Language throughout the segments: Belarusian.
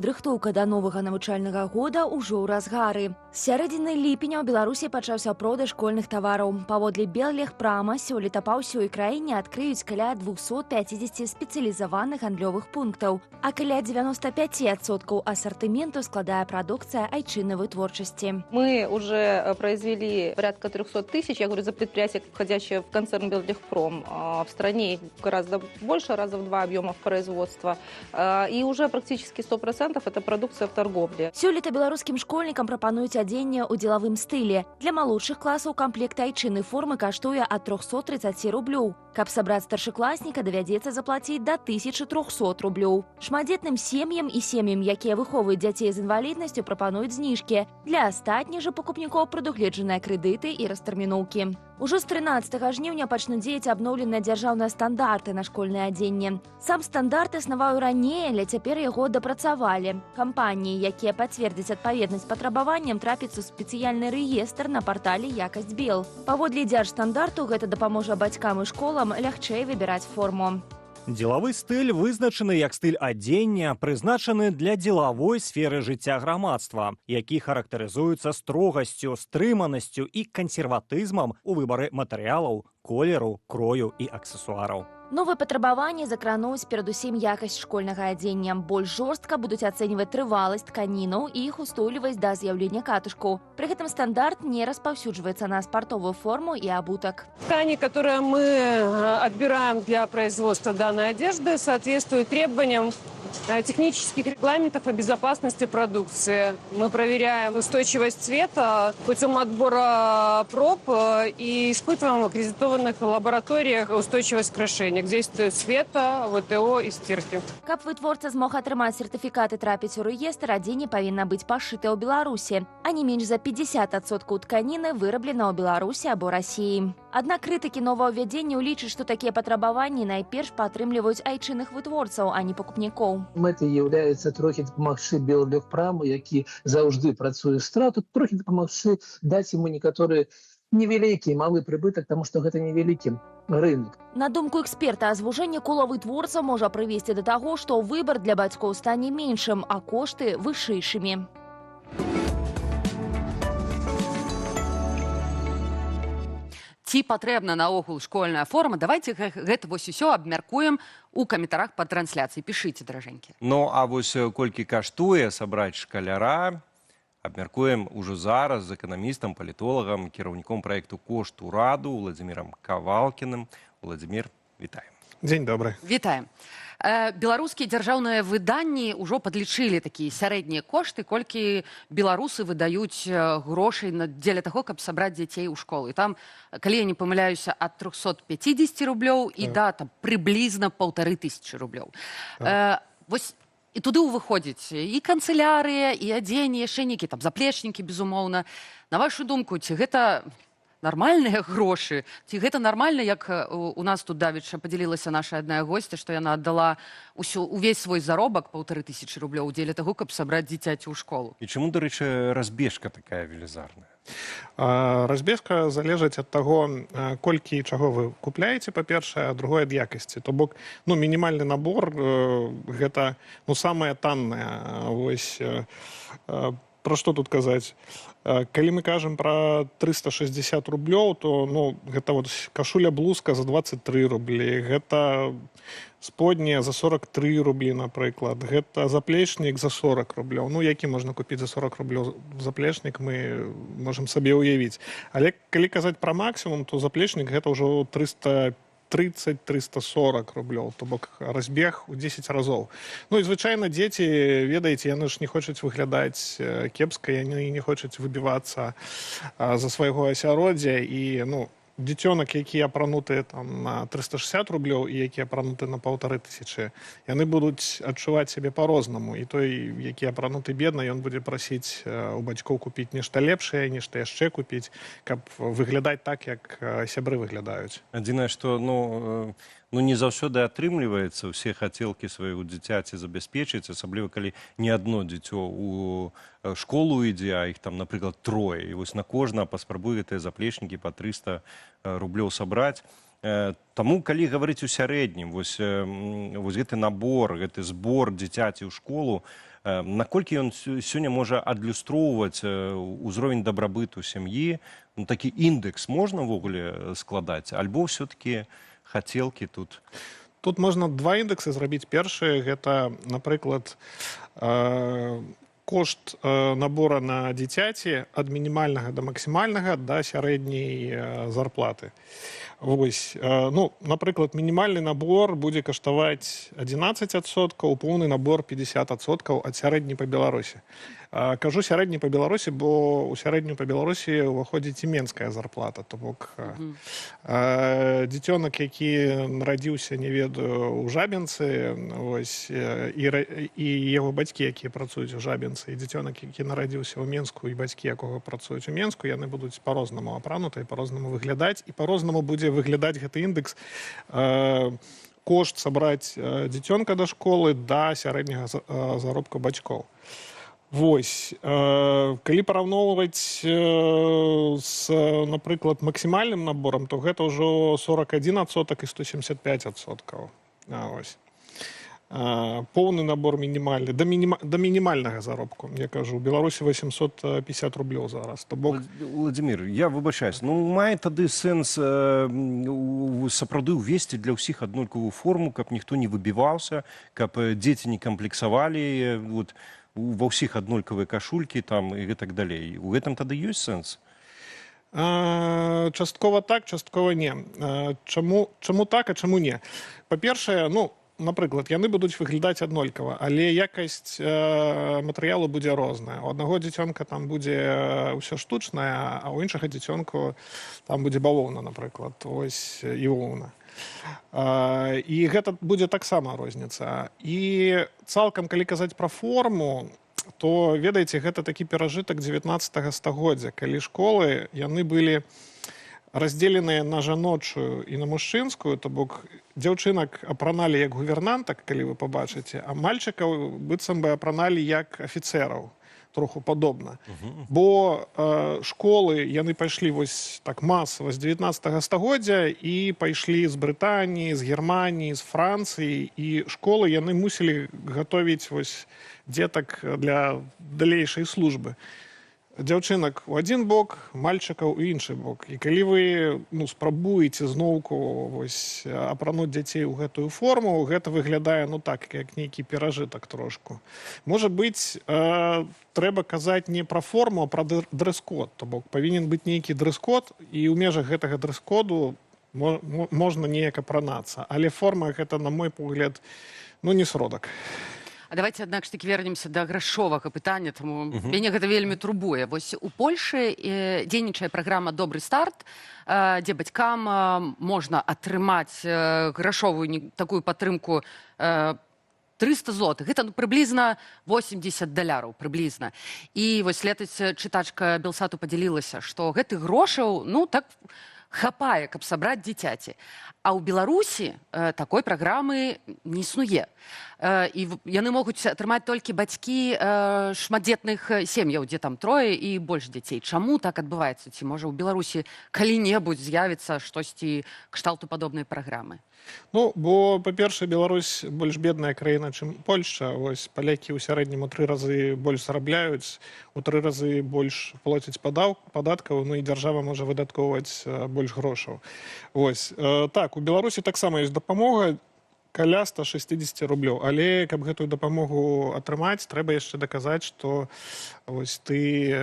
Падрыхтоўка да новага навучальнага года ўжо ў разгары. З сярэдзіны ліпеня ў Беларусі пачаўся продаж школьных тавараў. Паводле Беллегпрама, сёлета па ўсёй краіне адкрыюць каля 250 спецыялізаваных гандлёвых пунктаў, а каля 95% ассортименту складае прадукцыя айчыннай вытворчасці. Мы уже произвели порядка 300 тысяч, я говорю, за предприятие, входящее в концерн Беллегпром. В стране гораздо больше, раза в 2 объемов производства. И уже практически 100% это продукция в торговле. Сёлета беларускім школьнікам прапануюць адзенне ў дзелавым стылі. Для малодшых класаў камплект айчыннай формы каштуе ад 330 рублёў. Каб сабраць старшакласніка, давядзецца заплаціць да 1300 рублёў. Шматдзетным сем'ям і сем'ям, якія выхоўваюць дзяцей з інваліднасцю, прапануюць зніжкі. Для астатніх жа пакупнікоў прадугледжаныя крэдыты і растэрміноўкі. Ужо з 13 жніўня пачнуць дзеяць абноўленыя дзяржаўныя стандарты на школьнае адзенне. Сам стандарт існаваў раней, але цяпер яго дапрацавалі. Кампаніі, якія пацвердзяць адпаведнасць патрабаванням, трапіць у спецыяльны рэестр на партале «Якасць Бел». Паводле дзяржстандарту гэта дапаможа бацькам і школам лягчэй выбіраць форму. Дзелавы стыль вызначаны як стыль адзення, прызначаны для дзелавой сферы жыцця грамадства, які характарызуецца строгасцю, стрыманасцю і кансерватызмам у выбары матэрыялаў, колеру, крою і аксесуараў. Новыя патрабаванні закрануць перадусім якасць школьнага адзення. Больш жорстка будуць ацэньваць трываласць тканінаў і іх устойлівасць да з'яўлення катышкаў. Пры гэтым стандарт не распаўсюджваецца на спартовую форму і абутак. Ткани, которые мы отбираем для производства данной одежды, соответствуют требованиям технических регламентов о безопасности продукции. Мы проверяем устойчивость цвета путем отбора проб и испытываем в аккредитованных лабораториях устойчивость крашения, где действует света, ВТО и стирки. Каб вытворца змог атрымаць сертыфікат і трапіць у рэестр, адзенне павінна быць пашытае ў Беларусі, а не менш за 50% тканіны выраблена ў Беларусі або Расіі. Аднак крытыкі новаўвядзення лічаць, што такія патрабаванні найперш падтрымліваюць айчынных вытворцаў, а не пакупнікоў. Мэтай з'яўляецца трохі дапамагчы Беллегпраму, які заўжды працуе ў страту, трохі дапамагчы даць яму некаторы невялікі малы прыбытак, таму што гэта невялікі рынок. На думку эксперта, звужэнне кола вытворца можа прывесці да таго, што выбар для бацькоў стане меншым, а кошты вышэйшымі. Ці патрэбна наогул школьная форма? Давайте гэта вось усё абмяркуем у каментарах пад трансляцыяй. Пішыце, даражэнькі. Ну, а вось колькі каштуе сабраць шкаляра, абмяркуем ужо зараз з эканамістам, палітолагам, кіраўніком праекту «Кошт ураду» Владзімірам Кавалкіным. Владзімір, вітаем. Дзень добры. Вітаем. Беларускія дзяржаўныя выданні ўжо падлічылі такія сярэднія кошты, колькі беларусы выдаюць грошай дзеля таго, каб сабраць дзяцей у школу. І там, калі я не памыляюся, ад 350 рублёў і да прыблізна 1500 рублёў. Вось і туды ўваходзіць і канцылярыя, і адзенне, яшчэ нейкія там заплечнікі, безумоўна. На вашу думку, ці гэта нармальныя грошы? Ці гэта нармальна, як у нас тут давеча падзялілася наша адная госця, што яна аддала увесь свой заробак 1500 рублёў дзеля таго, каб сабраць дзіцяці ў школу? І чаму, дарэчы, разбежка такая велізарная? Разбежка залежыць ад таго, колькі і чаго вы купляеце, па-першае, а другое ад якасці. То бок, мінімальны набор гэта самае таннае. Вось пра што тут казаць? Калі мы кажам пра 360 рублёў, то гэта кашуля-блузка за 23 рублі, гэта споднія за 43 рублі, напрыклад, гэта заплечнік за 40 рублёў. Які можна купіць за 40 рублёў заплечнік, мы можам сабе ўявіць. Але калі казаць пра максімум, то заплечнік гэта ўжо 330-340 рублёў, то бок разбег у 10 разоў. І звычайна дзеці, ведаеце, яны ж не хочуць выглядаць кепска, яны не хочуць выбівацца за свайго асяроддзя, і дзіцёнак, які апрануты на 360 рублёў і які апрануты на 1500, яны будуць адчуваць сябе па-рознаму. І той, які апрануты бедна, ён будзе прасіць у бацькоў купіць нешта лепшае, нешта яшчэ купіць, каб выглядаць так, як сябры выглядаюць. Адзінае, што не заўсёды атрымліваецца ўсе хацелкі свайго дзіцяці забяспечыць, асабліва калі не адно дзіцё у школу ідзе, а іх там, напрыклад, трое. І вось на кожнага паспрабуе гэтыя заплечнікі па 300 рублёў сабраць. Таму, калі гаварыць у сярэднім, вось гэты набор, гэты збор дзіцяці ў школу, наколькі ён сёння можа адлюстроўваць узровень дабрабыту сям'і, ну, такі індекс можна ўвогуле складаць, альбо ўсё-такі хацелкі тут? Тут можна два індексы зрабіць. Першы, гэта, напрыклад, кошт набора на дзіцяці ад мінімальнага да максімальнага да сярэдняй зарплаты. Вось, ну, напрыклад, мінімальны набор будзе каштаваць 11%, поўны набор 50% ад сярэдняй па Беларусі. Кажу сярэдні па Беларусі, бо ў сярэднюю па Беларусі ўваходзіць і менская зарплата. То бок дзіцёнак, які нарадзіўся, не ведаю, у Жабінцы, вось, і яго бацькі, якія працуюць у Жабінцы, і дзіцёнак, які нарадзіўся ў Менску, і бацькі, якога працуюць у Менску, яны будуць па-рознаму апрануты, па-рознаму выглядаць, і па-рознаму будзе выглядаць гэты індекс кошт сабраць дзіцёнка да школы да сярэдняга заробку бацькоў. Вось, калі параўноўваць з, напрыклад, максімальным наборам, то гэта ўжо 41% і 175%. Вось. Поўны набор мінімальны, да мінімальнага заробку, я кажу, у Беларусі 850 рублёў зараз. То бок... Владимир, я выбачаюсь, ну мае тады сэнс сапраўды ўвесці для ўсіх аднолькавую форму, каб ніхто не выбіваўся, каб дзеці не камплексавалі, вот, ва ўсіх аднолькавыя кашулькі там і гэтак далей. У гэтым тады ёсць сэнс? Часткова так, часткова не. Чаму так, а чаму не? Па-першае, ну, напрыклад, яны будуць выглядаць аднолькава, але якасць матэрыялу будзе розная. У аднаго дзіцёнка там будзе ўсё штучнае, а ў іншага дзіцёнку там будзе бавоўна, напрыклад, ось і воўна. І гэта будзе таксама розніца. І цалкам, калі казаць пра форму, то, ведаеце, гэта такі перажытак 19 стагоддзя, калі школы, яны былі раздзеленыя на жаночую і на мужчынскую, то бок дзяўчынак апраналі як гувернантак, калі вы пабачыце, а мальчыкаў быццам бы апраналі як афіцэраў. Троху падобна. Бо школы, яны пайшлі вось так масава з 19 стагоддзя і пайшлі з Брытаніі, з Германіі, з Францыі, і школы яны мусілі гатовіць вось дзетак для далейшай службы. Дзяўчынак у адзін бок, мальчыкаў у іншы бок. І калі вы, ну, спрабуеце зноўку вось апрануць дзяцей у гэтую форму, гэта выглядае, ну так, як нейкі перажытак трошку. Можа быць, трэба казаць не пра форму, а пра дрэс-код. То бок павінен быць нейкі дрэс-код, і ў межах гэтага дрэс-коду можна неяк апранацца. Але форма гэта, на мой погляд, ну, не сродак. А давайте, аднак ж таки, вернемся да грашовага пытання, таму мяне гэта вельмі турбуе. Вось у Польшы дзейнічае праграма «Добры старт», дзе бацькам можна атрымаць грашовую такую падтрымку 300 злотых. Гэта, ну, прыблізна $80, прыблізна. І вось летась чытачка Белсату падзялілася, што гэтых грошаў, ну, так хапае, каб сабраць дзіцяці. А ў Беларусі такой праграмы не існуе. І яны могуць атрымаць толькі бацькі шматдзетных сем'яў, дзе там трое і больш дзяцей. Чаму так адбываецца? Ці можа ў Беларусі калі-небудзь з'явіцца штосьці кшталту падобнай праграмы? Ну, бо, па-першае, Беларусь больш бедная краіна, чым Польшча. Вось палякі ў сярэднім у 3 разы больш зарабляюць, у 3 разы больш плоцяць падаткаў, ну і дзяржава можа выдаткоўваць больш грошаў. Вось. Так, у Беларусі таксама ёсць дапамога, каля 160 рублёў. Але, каб гэтую дапамогу атрымаць, трэба яшчэ даказаць, што вось ты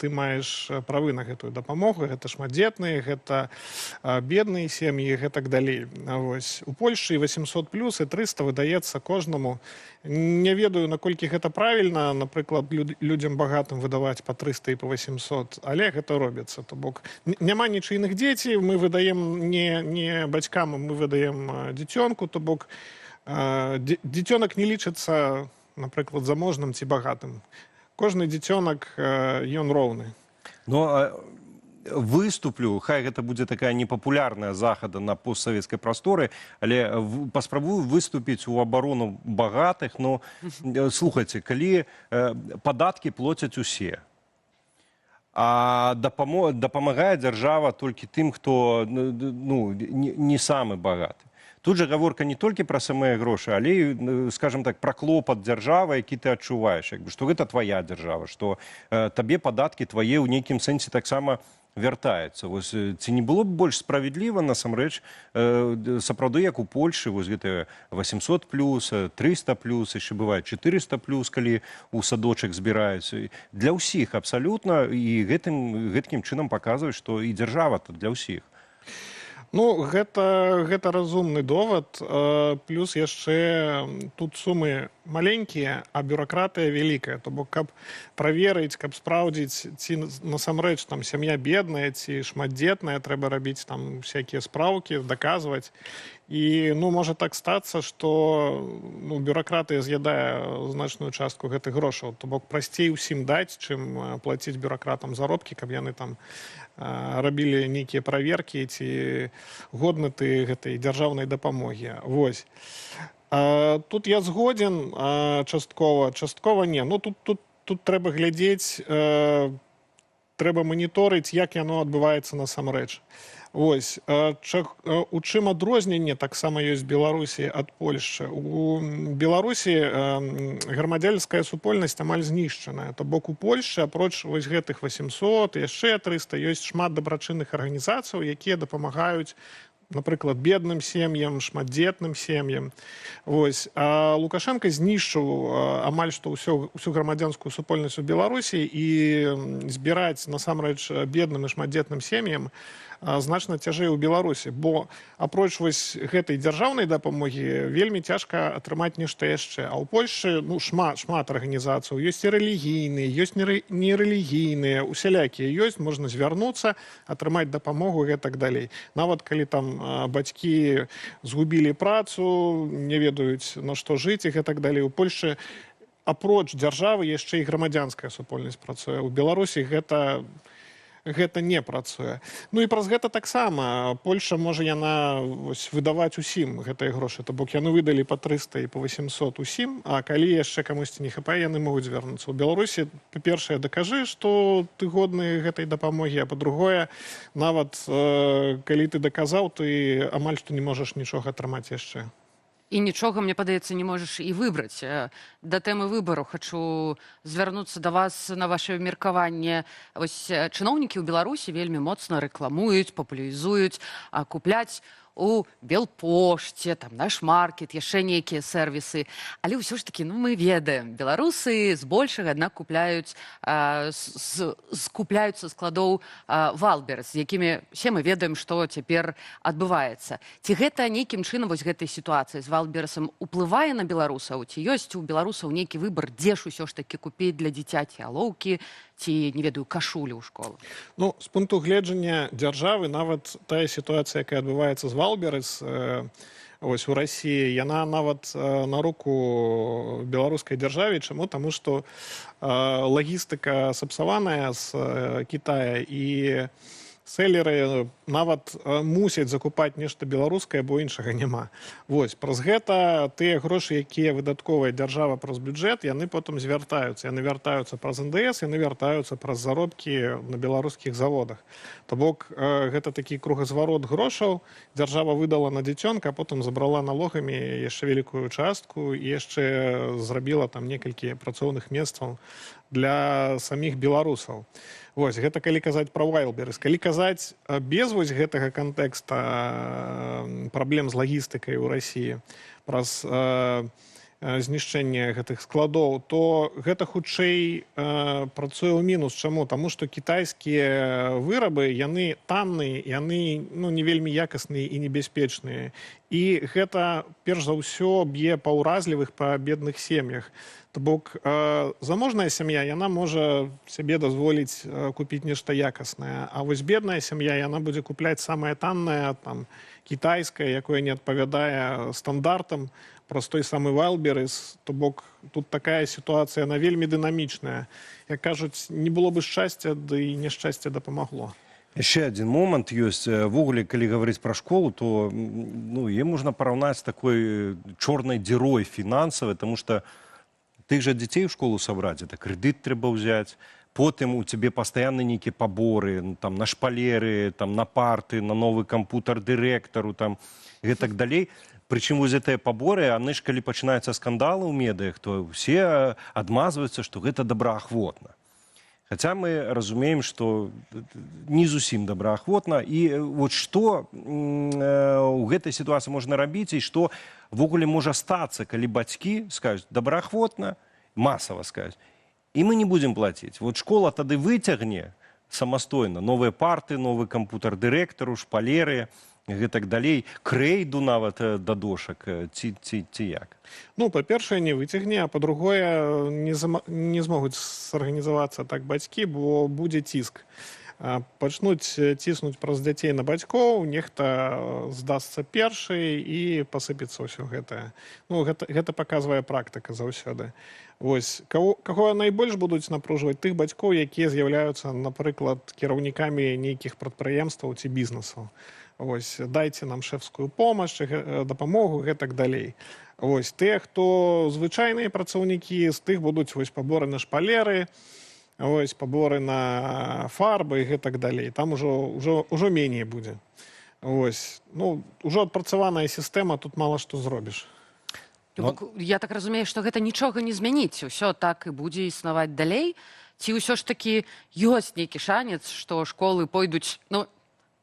маеш правы на гэтую дапамогу. Гэта шматдзетныя, гэта бедныя сем'і і гэтак далей. Вось. У Польшчы 800+, і 300 выдаецца кожнаму. Не ведаю, наколькі гэта правільна, напрыклад, людзям багатым выдаваць па 300 і па 800, але гэта робіцца. То бок няма нічыйных дзецей, мы выдаем не бацькам, мы выдаем дзіцёнку, то бок дзіцёнак не лічыцца, напрыклад, заможным ці багатым. Кожны дзіцёнак, ён роўны. Но выступлю, хай гэта будзе такая непапулярная захада на постсавецкай прасторы, але паспрабую выступіць у абарону багатых. Но слухайце, калі падаткі плоцяць усе, а дапамагае дзяржава толькі тым, хто, ну, не самы багаты, Тут же гаворка не толькі пра самыя грошы, але і, скажем так, пра клопат дзяржавы, які ты адчуваеш, як бы, што гэта твая дзяржава, што табе падаткі твае ў нейкім сэнсе таксама вяртаецца. Вось, ці не было б больш справядліва, насамрэч, сапраўды, як у Польшы, вось гэтыя 800+, 300+, яшчэ бывае 400+, калі у садочак збіраюцца. Для ўсіх абсалютна, і гэткім чынам паказваюць, што і дзяржава-то для ўсіх. Ну, гэта разумны довад, плюс яшчэ тут сумы маленькія, а бюракратыя вялікая. То бок, каб праверыць, каб спраўдзіць, ці насамрэч там сям'я бедная, ці шматдзетная, трэба рабіць там всякія спраўкі, даказваць. І, ну, можа так стацца, што бюракратыя з'ядае значную частку гэтых грошаў. То бок, прасцей усім даць, чым плаціць бюракратам заробкі, каб яны там рабілі нейкія праверкі, ці годны ты гэтай дзяржаўнай дапамогі. Вось. Тут я згоден часткова не. Ну, тут трэба глядзець, трэба маніторыць, як яно адбываецца насамрэч. Вось. У чым адрозненне таксама ёсць Беларусі ад Польшчы. У Беларусі грамадзянская супольнасць амаль знішчаная. То бок у Польшчы, апроч вось гэтых 800, яшчэ 300, ёсць шмат дабрачынных арганізацыяў, якія дапамагаюць, напрыклад, бедным сем'ям, шматдзетным сем'ям. Вось. А Лукашенко знішчыў амаль што ўсю грамадзянскую супольнасць у Беларусі, і збіраць насамрэч бедным і шматдзетным сем'ям значна цяжэй у Беларусі, бо апроч вось гэтай дзяржаўнай дапамогі вельмі цяжка атрымаць нешта яшчэ. А ў Польшчы шмат арганізацыяў, ёсць і рэлігійныя, ёсць нерэлігійныя, усялякія ёсць, можна звярнуцца, атрымаць дапамогу і так далей. Нават калі там бацькі згубілі працу, не ведаюць, на што жыць і так далей. У Польшчы апроч дзяржавы яшчэ і грамадзянская супольнасць працуе. У Беларусі гэта не працуе. Ну і праз гэта таксама Польша можа яна выдаваць усім гэтыя грошы. То бок яны выдалі па 300 і па 800 усім, а калі яшчэ камусьці не хапае, яны могуць звярнуцца. У Беларусі, па-першае, дакажы, што ты годны гэтай дапамогі, а па-другое, нават калі ты даказаў, ты амаль што не можаш нічога атрымаць яшчэ. І нічога, мне падаецца, не можаш і выбраць. Да тэмы выбару хачу звярнуцца да вас на ваше меркаванне. Вось чыноўнікі ў Беларусі вельмі моцна рэкламуюць, папулярызуюць, купляць у Белпошце, там, Наш Маркет, яшчэ нейкія сервісы. Але ўсё ж такі, мы ведаем, беларусы збольшага, аднак скупляюць са складоў Валберс, з якімі все мы ведаем, што цяпер адбываецца. Ці гэта нейкім чынам вось гэтай сітуацыі з Валберсам уплывае на беларусаў? Ці ёсць у беларусаў нейкі выбар, дзе ж усё ж такі купіць для дзіцяці алоўкі, ці, не ведаю, кашулю ў школу? Ну, з пункту гледжання дзяржавы, нават тая сітуацыя, якая адбываецца з Валберс, вось у Расіі, яна нават на руку беларускай дзяржаве. Чаму? Таму што лагістыка сапсаваная з Кітая, і селеры нават мусяць закупаць нешта беларускае, бо іншага няма. Вось, праз гэта тыя грошы, якія выдатковая дзяржава праз бюджэт, яны потым звяртаюцца. Яны вяртаюцца праз НДС, яны вяртаюцца праз заробкі на беларускіх заводах. То бок, гэта такі кругазварот грошаў. Дзяржава выдала на дзіцёнка, а потым забрала налогамі яшчэ вялікую частку і яшчэ зрабіла там некалькі працоўных месцаў для саміх беларусаў. Вось, гэта калі казаць пра Вайлберс. Калі казаць без вось гэтага кантэкста праблем з лагістыкай у Расіі, праз знішчэнне гэтых складоў, то гэта хутчэй працуе ў мінус. Чаму? Таму што кітайскія вырабы, яны танныя, яны не вельмі якасныя і небяспечныя. І гэта, перш за ўсё, б'е па ўразлівых, па бедных сем'ях. То бок, заможная сям'я, яна можа сябе дазволіць купіць нешта якаснае. А вось бедная сям'я, яна будзе купляць самае таннае, там, кітайскае, якое не адпавядае стандартам, праз той самы Вайлберс. То бок, тут такая сітуацыя, яна вельмі дынамічная. Як кажуць, не было бы шчасця, ды і няшчасце дапамагло. Яшчэ адзін момант ёсць. Ввогуле, калі гаварыць пра школу, то яе можна параўнаць з такой чорнай дзірой фінансавай, таму што тых жа дзяцей у школу сабраць, это крэдыт трэба ўзяць, потым у цябе пастаянна нейкія паборы, ну, там, на шпалеры, там, на парты, на новы кампутар дырэктару, там, і гэтак далей. Прычым вось гэтыя паборы, яны ж калі пачынаюцца скандалы ў медыях, то ўсе адмазваюцца, што гэта добраахвотна. Хаця мы разумеем, што не зусім добраахвотна. І вот што ў гэтай сітуацыі можна рабіць і што ввогуле можа стацца, калі бацькі скажуць добраахвотна, масава скажуць, і мы не будзем плаціць. Вот школа тады выцягне самастойна новыя парты, новы кампутар дырэктару, шпалеры, гэтак далей, крэйду нават да дошак, ці як? Ну, па-першае, не выцягне, а па-другое, не змогуць сарганізавацца так бацькі, бо будзе ціск. Пачнуць ціснуць праз дзяцей на бацькоў, нехта здасца першы і пасыпецца ўсё гэтае. Ну, гэта паказвае практыка заўсёды. Вось, каго найбольш будуць напружваць? Тых бацькоў, якія з'яўляюцца, напрыклад, кіраўнікамі нейкіх прадпрыемстваў ці бізнесаў. Вось, дайце нам шэфскую помощь, дапамогу, гэтак далей. Вось, тыя, хто звычайныя працаўнікі, з тых будуць вось, паборы на шпалеры, вось, паборы на фарбы і гэтак далей. Там ужо меней будзе. Вось, ну, ужо адпрацаваная сістэма, тут мала што зробіш. Я так разумею, што гэта нічога не змяніць. Усё так і будзе існаваць далей. Ці ўсё ж такі ёсць нейкі шанец, што школы пойдуць, ну,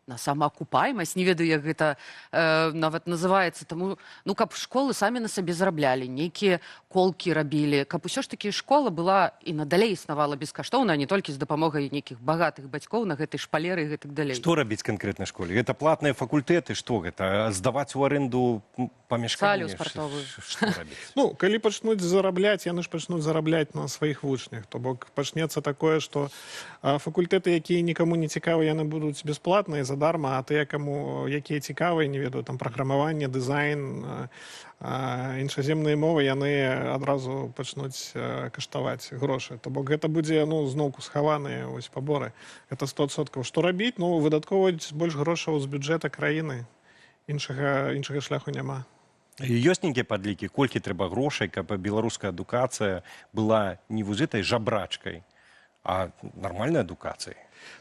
на самаакупаймасць, не ведаю, як гэта нават называецца, таму, ну, каб школы самі на сабе зараблялі, нейкія колкі рабілі, каб усё ж такі школа была і надалей існавала бескаштоўна, а не толькі з дапамогай нейкіх багатых бацькоў на гэтай шпалеры і гэтак далей. Што рабіць канкрэтнай школе? Гэта платныя факультэты, што гэта? Здаваць у арэнду памяшканні? Салю спартовую. Што рабіць? Ну, калі пачнуць зарабляць, яны ж пачнуць зарабляць на сваіх вучнях. То бок пачнецца такое, што факультэты, якія нікому не цікавы, яны будуць бясплатныя, задарма, а тыя, якія цікавыя, не ведаю, там праграмаванне, дызайн, іншаземныя мовы, яны адразу пачнуць каштаваць грошы. То бок гэта будзе, ну, зноўку схаваныя вось паборы. Гэта 100%. Што рабіць? Ну, выдаткоўваць больш грошаў з бюджэта краіны. Іншага шляху няма. Ёсць нейкія падлікі, колькі трэба грошай, каб беларуская адукацыя была не вузітай жабрачкай, а нармальнай адукацыяй?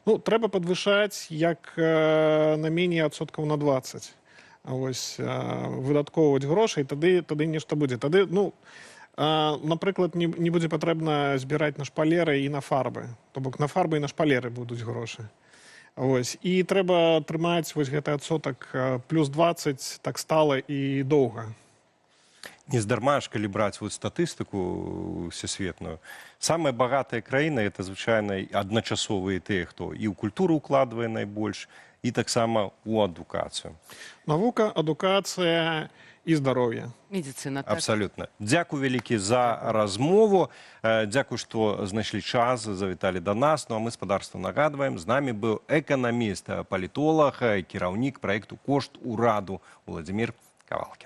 Ну, трэба падвышаць як на меней адсоткаў на 20. Вось, выдаткоўваць грошай, тады нешта будзе. Тады, ну, напрыклад, не будзе патрэбна збіраць на шпалеры і на фарбы. То бок на фарбы і на шпалеры будуць грошы. Вось. І трэба трымаць вось гэты адсотак плюс 20 так стала і доўга. Нездарма ж, калі браць вот статыстыку всесветную, самыя багатыя краіны — это, звычайна, адначасовыя тыя, хто і ў культуру ўкладвае найбольш, і таксама ў адукацыю. Навука, адукацыя і здароўе. Медыцына, так. Абсалютна. Дзякуй вялікі за размову. Дзякуй, што знайшлі час, завіталі да нас. Ну, а мы спадарства нагадваем, з намі быў эканаміст, палітолог, кіраўнік праекту «Кошт ураду» Уладзімір Кавалкін.